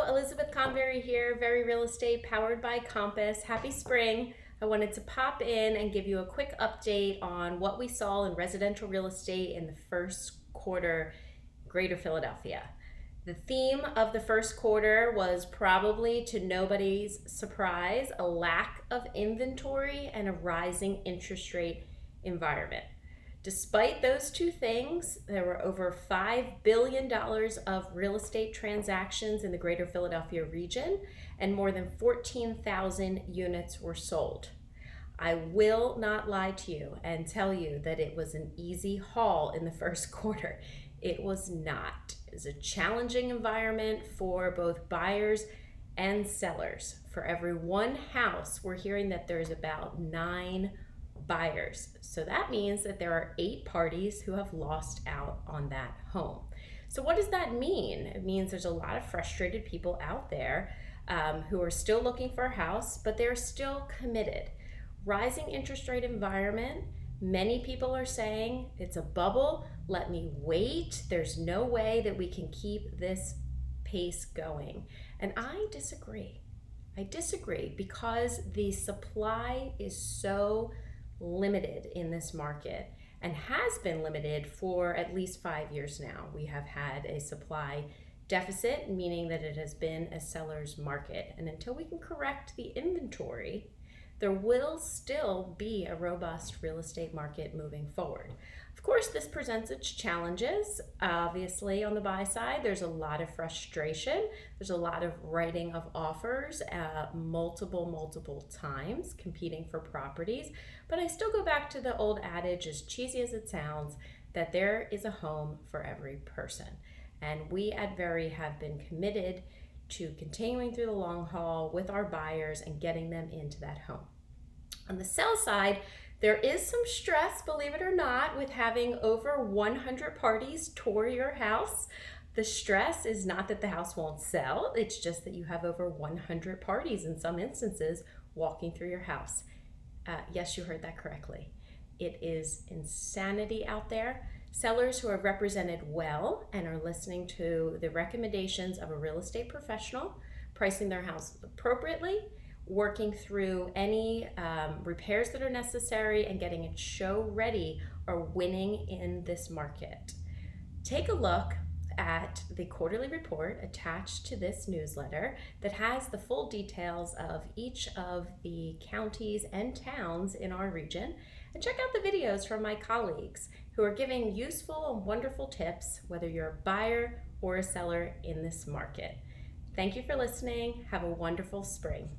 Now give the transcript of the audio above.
Elizabeth Convery here, Very Real Estate powered by Compass. Happy spring. I wanted to pop in and give you a quick update on what we saw in residential real estate in the first quarter, Greater Philadelphia. The theme of the first quarter was probably, to nobody's surprise, a lack of inventory and a rising interest rate environment. Despite those two things, there were over $5 billion of real estate transactions in the Greater Philadelphia region, and more than 14,000 units were sold. I will not lie to you and tell you that it was an easy haul in the first quarter. It was not. It was a challenging environment for both buyers and sellers. For every one house, we're hearing that there's about 9 buyers. So that means that there are 8 parties who have lost out on that home. So what does that mean? It means there's a lot of frustrated people out there who are still looking for a house, but they're still committed. Rising interest rate environment, many people are saying it's a bubble, let me wait. There's no way that we can keep this pace going. And I disagree. I disagree because the supply is so limited in this market and has been limited for at least 5 years now. We have had a supply deficit, meaning that it has been a seller's market. And until we can correct the inventory, there will still be a robust real estate market moving forward. Of course, this presents its challenges. Obviously, on the buy side, there's a lot of frustration. There's a lot of writing of offers multiple times, competing for properties. But I still go back to the old adage, as cheesy as it sounds, that there is a home for every person. And we at Very have been committed to continuing through the long haul with our buyers and getting them into that home. On the sell side, there is some stress, believe it or not, with having over 100 parties tour your house. The stress is not that the house won't sell, it's just that you have over 100 parties in some instances walking through your house. Yes, you heard that correctly. It is insanity out there. Sellers who are represented well and are listening to the recommendations of a real estate professional, pricing their house appropriately, working through any repairs that are necessary, and getting it show ready are winning in this market. Take a look at the quarterly report attached to this newsletter that has the full details of each of the counties and towns in our region, and check out the videos from my colleagues who are giving useful and wonderful tips, whether you're a buyer or a seller in this market. Thank you for listening. Have a wonderful spring.